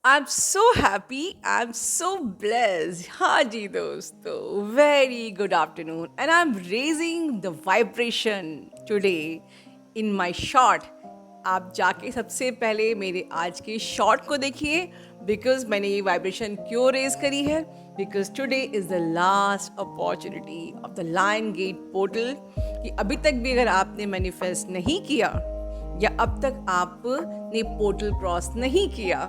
I'm so happy. I'm so blessed. हाँ जी दोस्तों, very good afternoon. And I'm raising the vibration today in my short. आप जाके सबसे पहले मेरे आज के शॉर्ट को देखिए बिकॉज मैंने ये वाइब्रेशन क्यों रेज करी है because today is the last opportunity of the lion gate portal कि अभी तक भी अगर आपने मैनिफेस्ट नहीं किया या अब तक आपने पोर्टल क्रॉस नहीं किया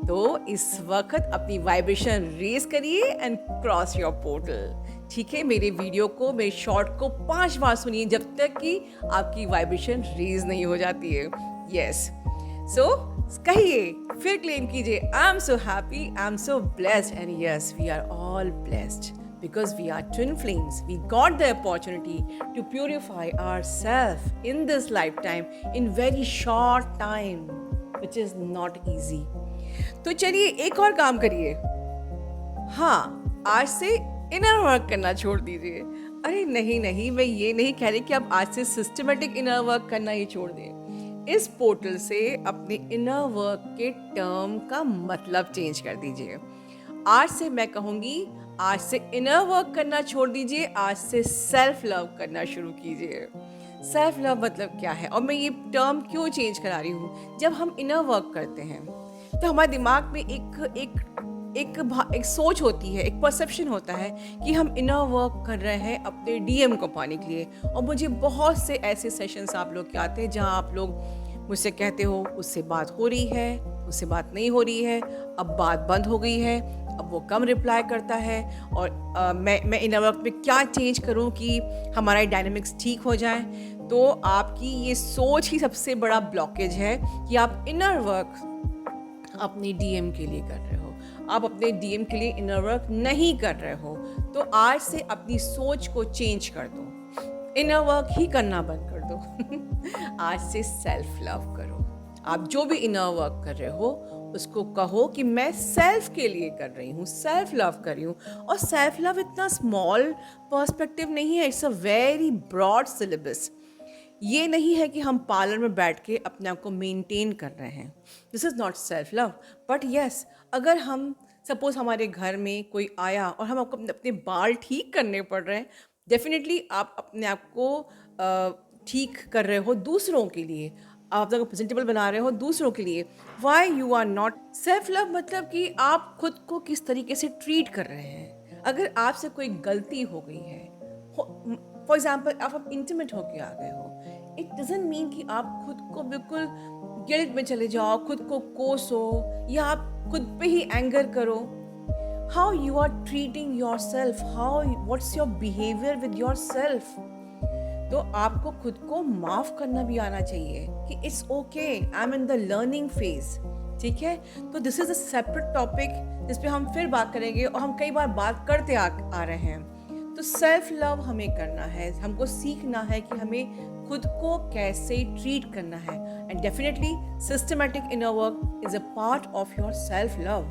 तो इस वक्त अपनी वाइब्रेशन रेज करिए एंड क्रॉस योर पोर्टल। ठीक है, मेरे वीडियो को मेरे शॉर्ट को 5 बार सुनिए जब तक कि आपकी वाइब्रेशन रेज नहीं हो जाती है। यस, सो कहिए, फिर क्लेम कीजिए, I am so happy, I am so blessed and yes we are all blessed because we are twin flames. We got the opportunity to purify ourselves in this lifetime in very short time, which is not easy. तो चलिए एक और काम करिए। हाँ, आज से inner work करना छोड़ दीजिए। अरे नहीं नहीं, मैं ये नहीं कह रही कि आप आज से सिस्टमेटिक इनर वर्क करना ही छोड़ दें। इस पोर्टल से अपने इनर वर्क के टर्म का मतलब चेंज कर दीजिए। आज से मैं कहूँगी, आज से इनर वर्क करना छोड़ दीजिए, आज से सेल्फ लव करना शुरू कीजिए। सेल्फ लव मतलब क्या है और मैं ये टर्म क्यों चेंज करा रही हूँ? जब हम इनर वर्क करते हैं तो हमारे दिमाग में एक सोच होती है, एक परसेप्शन होता है कि हम इनर वर्क कर रहे हैं अपने डीएम को पाने के लिए। और मुझे बहुत से ऐसे सेशंस आप लोग के आते हैं जहाँ आप लोग मुझसे कहते हो उससे बात हो रही है, उससे बात नहीं हो रही है, अब बात बंद हो गई है, अब वो कम रिप्लाई करता है और मैं इनर वर्क में क्या चेंज करूं कि हमारा डायनामिक्स ठीक हो जाए। तो आपकी ये सोच ही सबसे बड़ा ब्लॉकेज है कि आप इनर वर्क अपने डीएम के लिए कर रहे हो, आप अपने डीएम के लिए इनर वर्क नहीं कर रहे हो। तो आज से अपनी सोच को चेंज कर दो, इनर वर्क ही करना बंद कर दो। आज से सेल्फ लव करो। आप जो भी इनर वर्क कर रहे हो उसको कहो कि मैं सेल्फ के लिए कर रही हूँ, सेल्फ लव कर रही हूँ। और सेल्फ लव इतना स्मॉल पर्सपेक्टिव नहीं है, it's a very broad syllabus. ये नहीं है कि हम पार्लर में बैठ के अपने आप को मेंटेन कर रहे हैं, this is not self love. But yes, अगर हम सपोज हमारे घर में कोई आया और हम आपको अपने बाल ठीक करने पड़ रहे हैं, डेफिनेटली आप अपने आप को ठीक कर रहे हो दूसरों के लिए, आप अपने को प्रेजेंटेबल बना रहे हो दूसरों के लिए। Why you are not self love मतलब कि आप खुद को किस तरीके से ट्रीट कर रहे हैं। अगर आपसे कोई गलती हो गई है, फॉर एग्जाम्पल आप इंटीमेट होके आ गए हो, इट डजंट मीन कि आप खुद को बिल्कुल गिल्ट में चले जाओ, खुद को कोसो या आप खुद पे ही एंगर करो। How you are treating yourself, how what's your behaviour with yourself. तो आपको खुद को माफ करना भी आना चाहिए कि it's okay, I am in the learning phase. ठीक है, तो this is a separate topic जिस पे हम फिर बात करेंगे और हम कई बार बात करते आ रहे हैं। तो सेल्फ लव हमें करना है, हमको सीखना है कि हमें खुद को कैसे ट्रीट करना है। And definitely systematic inner work is a part of your self love,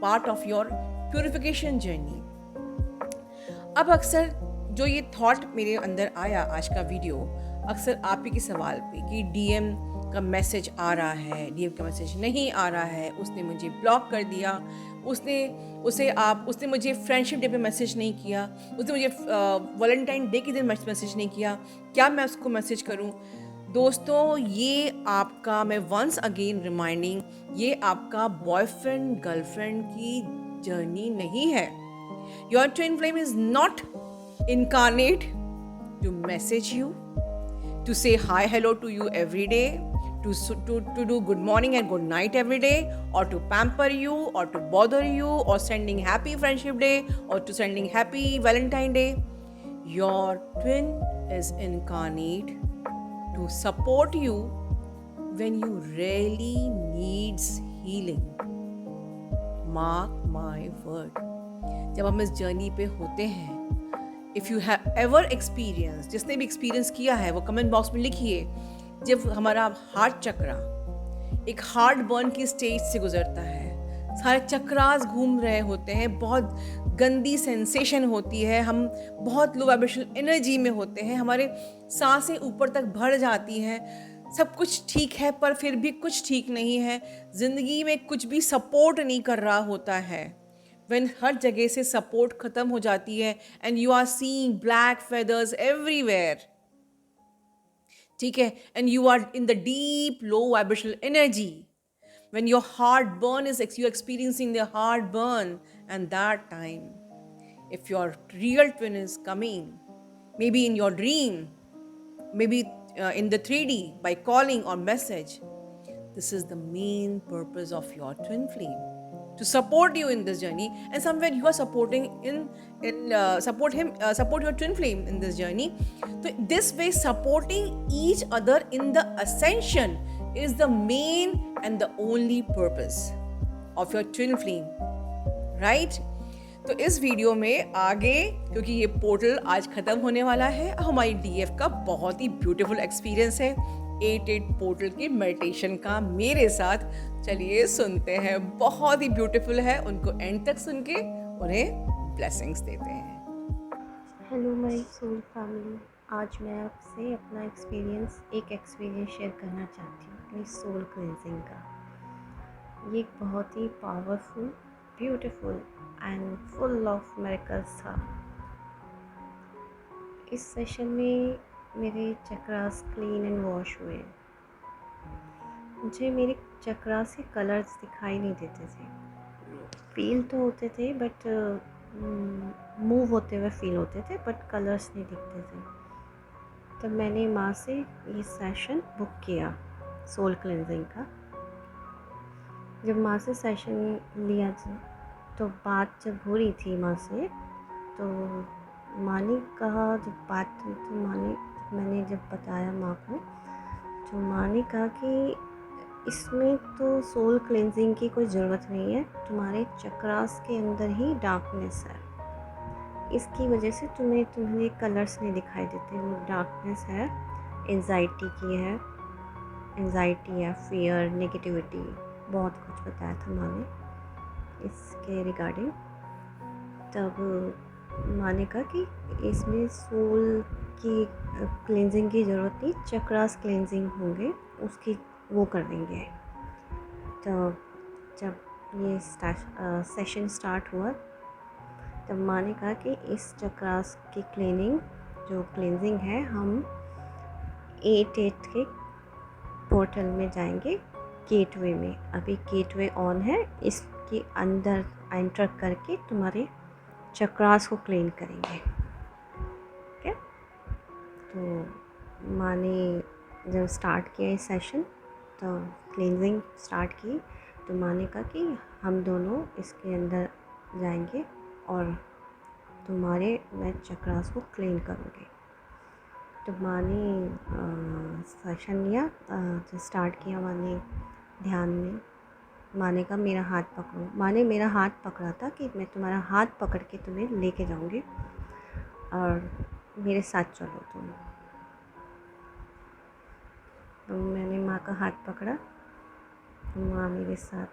part of your purification journey. अब अक्सर जो ये थॉट मेरे अंदर आया आज का वीडियो, अक्सर आप ही के सवाल पे कि डीएम का मैसेज आ रहा है, डीएम का मैसेज नहीं आ रहा है, उसने मुझे ब्लॉक कर दिया, उसने मुझे फ्रेंडशिप डे पे मैसेज नहीं किया, उसने मुझे वैलेंटाइन डे के दिन मैसेज नहीं किया, क्या मैं उसको मैसेज करूं? दोस्तों, ये आपका, मैं वंस अगेन रिमाइंडिंग, ये आपका बॉयफ्रेंड गर्लफ्रेंड की जर्नी नहीं है। Your twin flame is not incarnate to message you, to say hi hello to you every day, to do good morning and good night every day, or to pamper you, or to bother you, or sending happy friendship day, or to sending happy valentine day. Your twin is incarnate to support you when you really needs healing. Mark my word, जब हम इस journey पे होते हैं, if you have ever experience, जिसने भी experience किया है वो कमेंट बॉक्स में लिखिए। जब हमारा हार्ट चक्रा एक हार्ट बर्न की स्टेज से गुजरता है, सारे चक्रास घूम रहे होते हैं, बहुत गंदी सेंसेशन होती है, हम बहुत लो वाइब्रेशनल एनर्जी में होते हैं, हमारे सांसें ऊपर तक भर जाती हैं, सब कुछ ठीक है पर फिर भी कुछ ठीक नहीं है, ज़िंदगी में कुछ भी सपोर्ट नहीं कर रहा होता है, when हर जगह से सपोर्ट ख़त्म हो जाती है and you are seeing black feathers everywhere, ठीक है, and you are in the deep low vibrational energy, when your heart burn is you're experiencing the heart burn, and that time if your real twin is coming, maybe in your dream, maybe in the 3D by calling or message, this is the main purpose of your twin flame, to support you in this journey, and somewhere you are supporting in support him, support your twin flame in this journey. So this way supporting each other in the ascension is the main and the only purpose of your twin flame, right? तो इस video में आगे, क्योंकि ये portal आज ख़त्म होने वाला है, हमारी डीएफ का बहुत ही ब्यूटीफुल एक्सपीरियंस है 8 पोर्टल की मेडिटेशन का मेरे साथ। चलिए सुनते हैं, बहुत ही ब्यूटीफुल है, उनको एंड तक सुन के उन्हें ब्लेसिंग्स देते हैं। हेलो माय सोल फैमिली, आज मैं आपसे अपना एक्सपीरियंस शेयर करना चाहती हूँ अपनी सोल क्लेंजिंग का। ये एक बहुत ही powerful, beautiful and full of miracles था। इस सेशन में मेरे चक्रास क्लीन एंड वॉश हुए। मुझे मेरे चक्रास के कलर्स दिखाई नहीं देते थे, फील तो होते थे बट मूव होते हुए फील होते थे, बट कलर्स नहीं दिखते थे। तब मैंने माँ से ये सेशन बुक किया सोल क्लेंजिंग का। जब माँ से सेशन लिया तो बात जब हो रही थी माँ से, तो माँ ने कहा, जब बात हुई तो मैंने जब बताया माँ को, तो माँ ने कहा कि इसमें तो सोल क्लेंजिंग की कोई ज़रूरत नहीं है, तुम्हारे चक्रास के अंदर ही डार्कनेस है, इसकी वजह से तुम्हें कलर्स नहीं दिखाई देते। वो डार्कनेस है, एंजाइटी है, फियर, नेगेटिविटी, बहुत कुछ बताया था माँ ने इसके रिगार्डिंग। तब माँ ने कहा कि इसमें सोल की क्लेंजिंग की ज़रूरत नहीं, चक्रास क्लेंजिंग होंगे उसकी वो कर देंगे। तो जब ये सेशन स्टार्ट हुआ, तब माँ ने कहा कि इस चक्रास की क्लेंजिंग है, हम 8 के पोर्टल में जाएंगे, गेटवे में। अभी गेटवे ऑन है, इसके अंदर एंटर करके तुम्हारे चक्रास को क्लीन करेंगे। ठीक है, तो माँ ने जब स्टार्ट किया इस सेशन, तो क्लींजिंग स्टार्ट की, तो माँ ने कहा कि हम दोनों इसके अंदर जाएंगे और मैं चक्रास को क्लीन करूँगी। तो माँ ने सेशन लिया, तो स्टार्ट किया माँ ने ध्यान में। माँ ने कहा मेरा हाथ पकड़ो। माँ ने मेरा हाथ पकड़ा था कि मैं तुम्हारा हाथ पकड़ के तुम्हें लेके जाऊँगी और मेरे साथ चलो तुम। तो मैंने माँ का हाथ पकड़ा, तो माँ मेरे साथ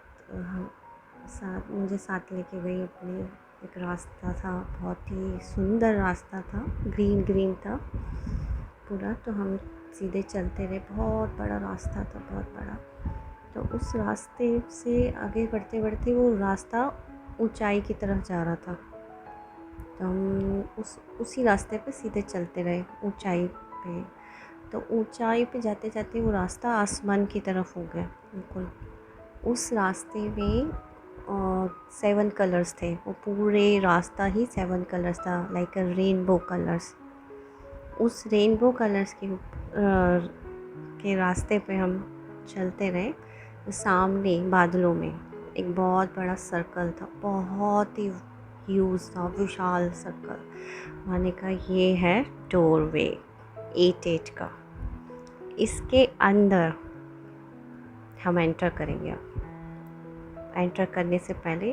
मुझे साथ लेके गई अपने। एक रास्ता था, बहुत ही सुंदर रास्ता था, ग्रीन था पूरा। तो हम सीधे चलते रहे, बहुत बड़ा रास्ता था, बहुत बड़ा। तो उस रास्ते से आगे बढ़ते बढ़ते वो रास्ता ऊंचाई की तरफ जा रहा था। तो हम उसी रास्ते पे सीधे चलते रहे ऊंचाई पे। तो ऊंचाई पे जाते जाते वो रास्ता आसमान की तरफ हो गया बिल्कुल। उस रास्ते में 7 कलर्स थे, वो पूरे रास्ता ही 7 कलर्स था, लाइक अ रेनबो कलर्स। उस रेनबो कलर्स के रास्ते पे हम चलते रहे। सामने बादलों में एक बहुत बड़ा सर्कल था, बहुत ही ह्यूज था, विशाल सर्कल। मैंने कहा ये है डोरवे 8 का, इसके अंदर हम एंटर करेंगे। एंटर करने से पहले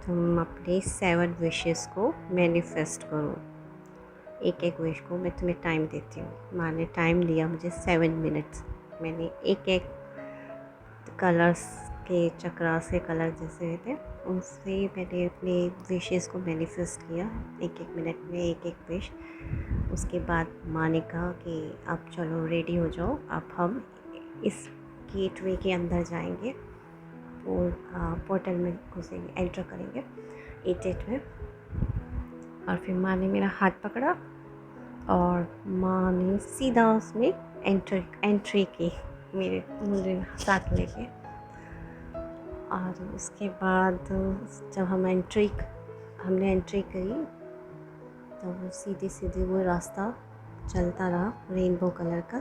तुम अपने 7 विशेस को मैनिफेस्ट करो। एक विश को मैं तुम्हें टाइम देती हूँ। माँ ने टाइम दिया मुझे 7 मिनट्स। मैंने एक कलर्स के चक्रास के कलर जैसे थे, उनसे मैंने अपने विशेस को मैनिफेस्ट किया। एक मिनट में एक विश। उसके बाद माँ ने कहा कि अब चलो रेडी हो जाओ, अब हम इस गेटवे के अंदर जाएंगे, पोर्टल में घुसेंगे, एंटर करेंगे 88 में। और फिर माँ ने मेरा हाथ पकड़ा और माँ ने सीधा उसमें एंट्री की, मुझे साथ लेके। और उसके बाद जब हमने एंट्री करी तो वो सीधे वो रास्ता चलता रहा रेनबो कलर का।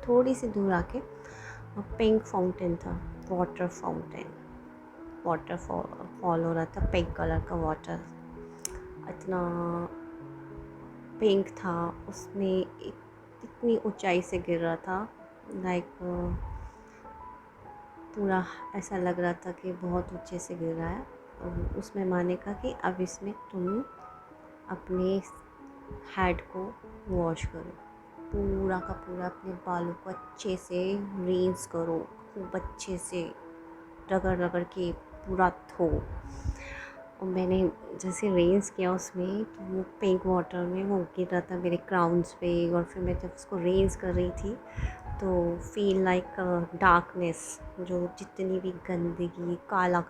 थोड़ी सी दूर आके वो पिंक फाउंटेन था, वाटर फॉल हो रहा था, पिंक कलर का वाटर, इतना पिंक था, उसमें इतनी ऊंचाई से गिर रहा था, लाइक पूरा ऐसा लग रहा था कि बहुत ऊंचे से गिर रहा है। और उसमें माने कहा कि अब इसमें तुम अपने हेड को वॉश करो, पूरा का पूरा अपने बालों को अच्छे से रिंस करो, खूब अच्छे से रगड़ के पूरा धो। और मैंने जैसे रिंस किया उसमें, तो वो पिंक वाटर में वो गिर रहा था मेरे क्राउन्स पे। और फिर मैं जब उसको रिंस कर रही थी तो फील लाइक डार्कनेस, जो जितनी भी गंदगी, काला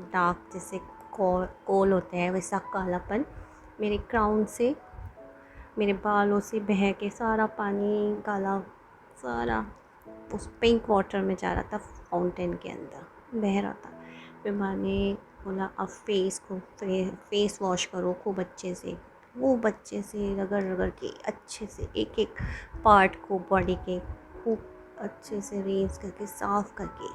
डार्क जैसे कोल होते हैं, वैसा कालापन मेरे क्राउन से, मेरे बालों से बह के सारा पानी काला सारा उस पिंक वाटर में जा रहा था, फाउंटेन के अंदर बह रहा था। फिर मैंने बोला अब फेस वॉश करो खूब अच्छे से रगड़ के अच्छे से एक पार्ट को बॉडी के खूब अच्छे से रिंस करके साफ़ करके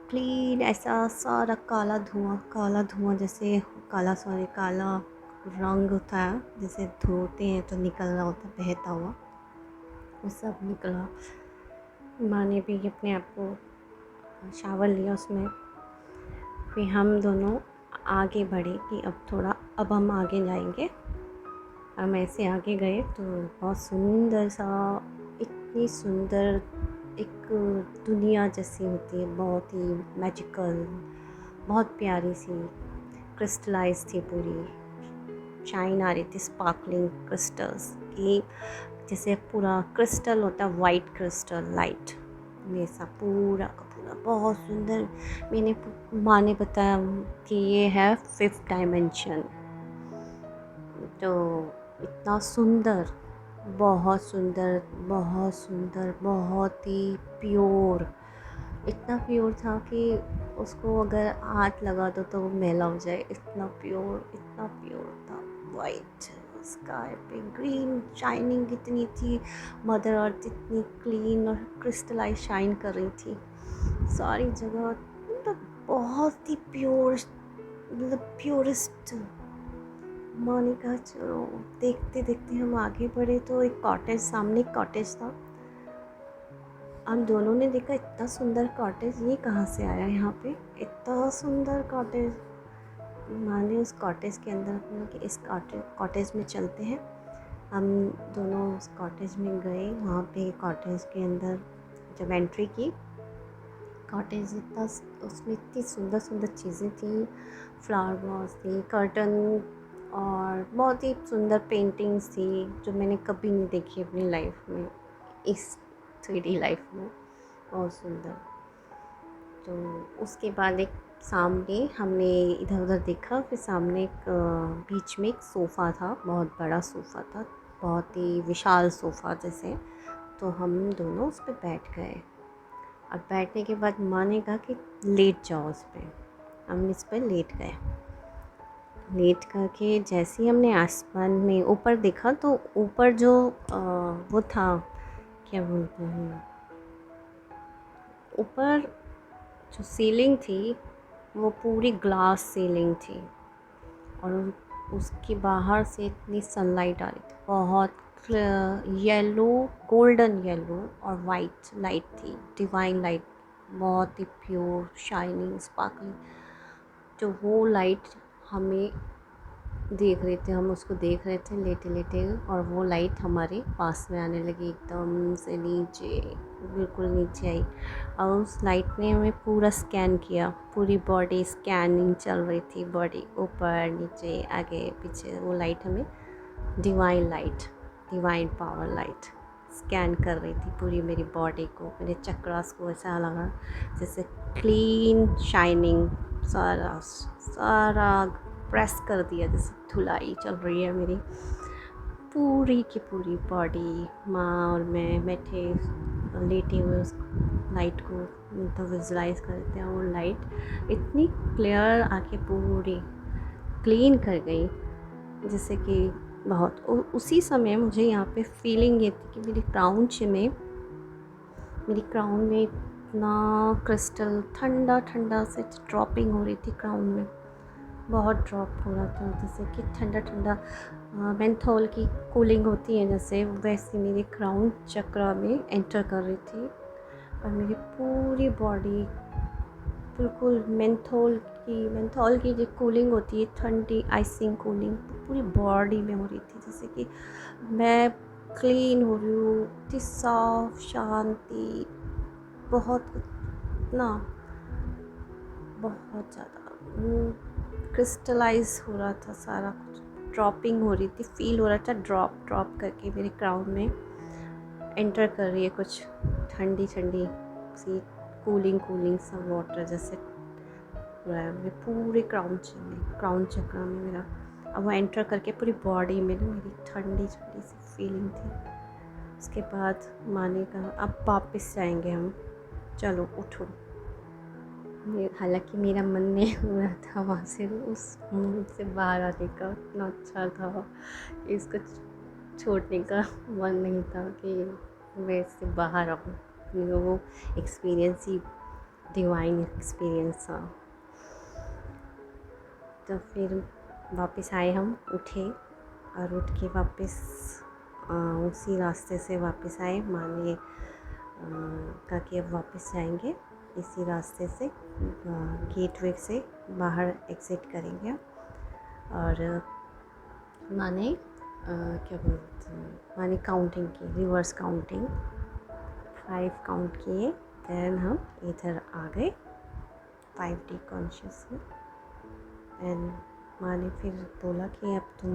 क्लीन, ऐसा सारा काला धुआं जैसे काला रंग होता है, जैसे धोते हैं तो निकल रहा होता है बहता हुआ, वो सब निकला। माँ ने भी अपने आप को शावर लिया उसमें। फिर हम दोनों आगे बढ़े कि अब हम आगे जाएंगे। हम ऐसे आगे गए तो बहुत सुंदर सा, इतनी सुंदर एक दुनिया जैसी होती है, बहुत ही मैजिकल, बहुत प्यारी सी, क्रिस्टलाइज थी, पूरी शाइन आ रही थी, स्पार्कलिंग क्रिस्टल्स की, जैसे पूरा क्रिस्टल होता है, वाइट क्रिस्टल लाइट, वैसा पूरा का पूरा बहुत सुंदर। माँ ने बताया कि ये है 5th डायमेंशन। तो इतना सुंदर, बहुत ही प्योर, इतना प्योर था कि उसको अगर हाथ लगा दो तो वो मैला हो जाए, इतना प्योर था। वाइट स्काई पे ग्रीन शाइनिंग इतनी थी, मदर अर्थ इतनी क्लीन और क्रिस्टलाइज शाइन कर रही थी सारी जगह, मतलब बहुत ही प्योर, मतलब प्योरेस्ट। माँ ने कहा चलो देखते देखते हम आगे बढ़े तो सामने एक कॉटेज था। हम दोनों ने देखा इतना सुंदर कॉटेज, ये कहाँ से आया यहाँ पे, इतना सुंदर कॉटेज। माँ ने उस कॉटेज के अंदर बोला कि इस कॉटेज में चलते हैं। हम दोनों उस कॉटेज में गए। वहाँ पे कॉटेज के अंदर जब एंट्री की, कॉटेज उसमें इतनी सुंदर चीज़ें थी, फ्लावर वॉस थी, कर्टन, और बहुत ही सुंदर पेंटिंग्स थी जो मैंने कभी नहीं देखी अपनी लाइफ में, इस 3D लाइफ में, बहुत सुंदर। तो उसके बाद एक सामने हमने इधर उधर देखा, फिर सामने एक बीच में एक सोफ़ा था, बहुत बड़ा सोफ़ा था, बहुत ही विशाल सोफ़ा जैसे। तो हम दोनों उस पर बैठ गए और बैठने के बाद माँ ने कहा कि लेट जाओ उस पर। हम इस पर लेट गए। लेट करके जैसे ही हमने आसमान में ऊपर देखा तो ऊपर जो वो था, क्या बोलते हैं, ऊपर जो सीलिंग थी वो पूरी ग्लास सीलिंग थी और उसके बाहर से इतनी सनलाइट आ रही थी, बहुत येलो, गोल्डन येलो और वाइट लाइट थी, डिवाइन लाइट, बहुत ही प्योर शाइनिंग स्पार्कलिंग। जो वो लाइट हमें देख रहे थे, हम उसको देख रहे थे लेटे और वो लाइट हमारे पास में आने लगी, एकदम से नीचे, बिल्कुल नीचे आई। और उस लाइट ने हमें पूरा स्कैन किया, पूरी बॉडी स्कैनिंग चल रही थी, बॉडी ऊपर नीचे आगे पीछे। वो लाइट हमें डिवाइन पावर लाइट स्कैन कर रही थी पूरी मेरी बॉडी को, मेरे चक्रास को। ऐसा लगा जैसे क्लीन शाइनिंग, सारा सारा प्रेस कर दिया, जैसे धुलाई चल रही है मेरी पूरी की पूरी बॉडी। माँ और मैं बैठे लेटे हुए उस लाइट को तो विजुलाइज करते हैं। वो लाइट इतनी क्लियर आके पूरी क्लीन कर गई, जैसे कि बहुत उसी समय मुझे यहाँ पे फीलिंग ये थी कि मेरी क्राउन में इतना क्रिस्टल ठंडा ठंडा से ड्रॉपिंग हो रही थी क्राउन में, बहुत ड्रॉप हो रहा था, जैसे कि ठंडा ठंडा मेंथोल की कूलिंग होती है जैसे, वैसे मेरी क्राउन चक्र में एंटर कर रही थी। और मेरी पूरी बॉडी बिल्कुल मेंथोल की जो कूलिंग होती है, ठंडी आइसिंग कूलिंग पूरी बॉडी में हो रही थी, जैसे कि मैं क्लीन हो रही हूँ, इतनी साफ शांति, बहुत ना बहुत ज़्यादा क्रिस्टलाइज हो रहा था सारा कुछ, ड्रॉपिंग हो रही थी, फील हो रहा था ड्रॉप करके मेरे क्राउन में एंटर कर रही है कुछ ठंडी ठंडी सी कूलिंग सा वाटर जैसे हो रहा है मेरे पूरे क्राउन चक्र में मेरा। अब वो एंटर करके पूरी बॉडी में ना मेरी ठंडी ठंडी सी फीलिंग थी। उसके बाद माँ ने कहा अब वापस जाएंगे हम, चलो उठो। हालांकि मेरा मन नहीं हो रहा था वहाँ से, उस मूड से बाहर आने का, इतना अच्छा था इसको छोड़ने का मन नहीं था कि मैं इससे बाहर आऊँ। वो एक्सपीरियंस ही डिवाइन एक्सपीरियंस था। तो फिर वापस आए, हम उठे और उठ के वापस उसी रास्ते से वापस आए। माँ ने कहा कि अब वापस जाएंगे इसी रास्ते से, गेटवे से बाहर एग्ज़िट करेंगे। और माँ ने क्या बोलते हैं, माँ ने काउंटिंग की, रिवर्स काउंटिंग 5 काउंट किए, दैन हम इधर आ गए 5D कॉन्शियस में। एंड माँ ने फिर बोला कि अब तुम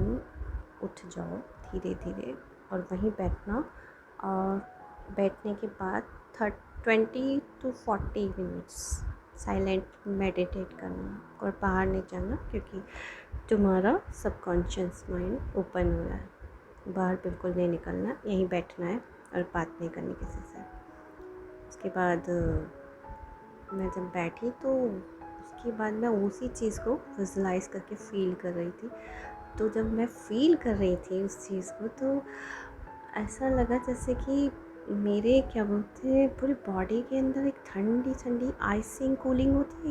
उठ जाओ धीरे धीरे और वहीं बैठना, और बैठने के बाद 20 to 40 मिनट्स साइलेंट मेडिटेट करना और बाहर नहीं जाना, क्योंकि तुम्हारा सबकॉन्शियस माइंड ओपन हो रहा है, बाहर बिल्कुल नहीं निकलना, यहीं बैठना है और बात नहीं करनी किसी से। उसके बाद मैं जब बैठी तो उसके बाद मैं उसी चीज़ को विजुलाइज करके फ़ील कर रही थी। तो जब मैं फ़ील कर रही थी उस चीज़ को, तो ऐसा लगा जैसे कि मेरे क्या बोलते हैं पूरी बॉडी के अंदर एक ठंडी ठंडी आइसिंग कूलिंग होती है,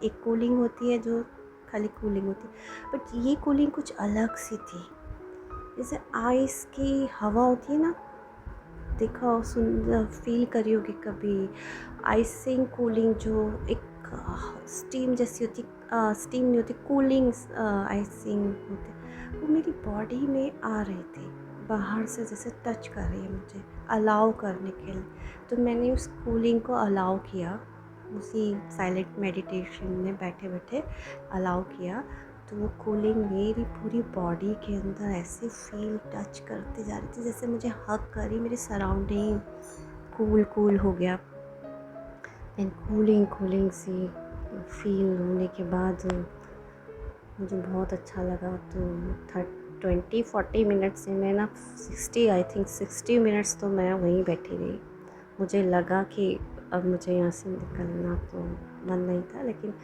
एक कूलिंग होती है जो खाली कूलिंग होती है, बट ये कूलिंग कुछ अलग सी थी, जैसे आइस की हवा होती है ना, देखा सुन फील करी होगी कभी, आइसिंग कूलिंग जो एक स्टीम जैसी होती, स्टीम नहीं होती, कूलिंग आइसिंग होती, वो मेरी बॉडी में आ रही थी, बाहर से जैसे टच कर रही है मुझे, अलाउ करने के लिए। तो मैंने उस कूलिंग को अलाउ किया, उसी साइलेंट मेडिटेशन में बैठे बैठे अलाउ किया। तो वो कूलिंग मेरी पूरी बॉडी के अंदर ऐसे फील टच करते जा रही थी, जैसे मुझे हग करी, मेरी सराउंडिंग कूल हो गया। एंड कूलिंग सी फील होने के बाद मुझे बहुत अच्छा लगा। तो 20-40 मिनट्स से मैं ना 60 मिनट्स तो मैं वहीं बैठी रही। मुझे लगा कि अब मुझे यहाँ से निकलना तो मन नहीं था, लेकिन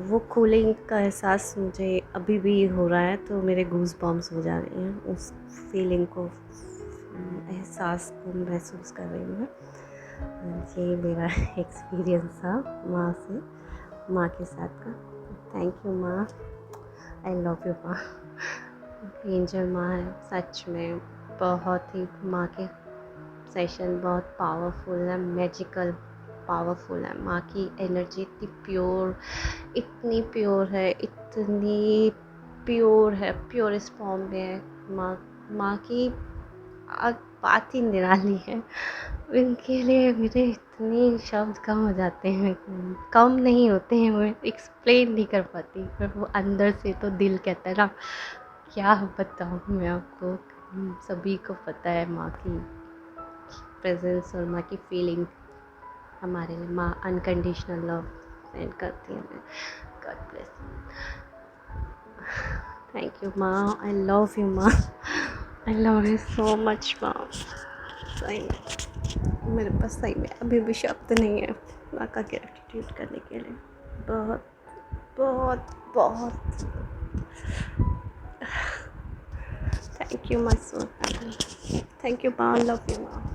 वो कूलिंग का एहसास मुझे अभी भी हो रहा है, तो मेरे गूज़ बम्प्स हो जा रहे हैं, उस फीलिंग को, एहसास को महसूस कर रही हूँ मैं। ये मेरा एक्सपीरियंस था माँ के साथ का। थैंक यू माँ, आई लव यू माँ, एंजल माँ है सच में, बहुत ही माँ के सेशन बहुत पावरफुल है, मैजिकल पावरफुल है। माँ की एनर्जी इतनी प्योर है, प्योरेस्ट फॉर्म में है। माँ की बात ही निराली है, उनके लिए मेरे इतने शब्द कम हो जाते हैं, कम नहीं होते हैं, मैं एक्सप्लेन नहीं कर पाती, पर वो अंदर से तो दिल कहता है ना, क्या बताऊँ मैं आपको, हम सभी को पता है माँ की प्रेजेंस और माँ की फीलिंग हमारे लिए। माँ अनकंडीशनल लव सेंड करती है हमें। God bless. थैंक यू माँ, आई लव यू माँ, I love you so much माँ। सही में मेरे पास सही में अभी भी शब्द नहीं है माँ का ग्रेटिट्यूड करने के लिए। बहुत बहुत बहुत thank you my soul. Thank you माँ, लव यू माँ।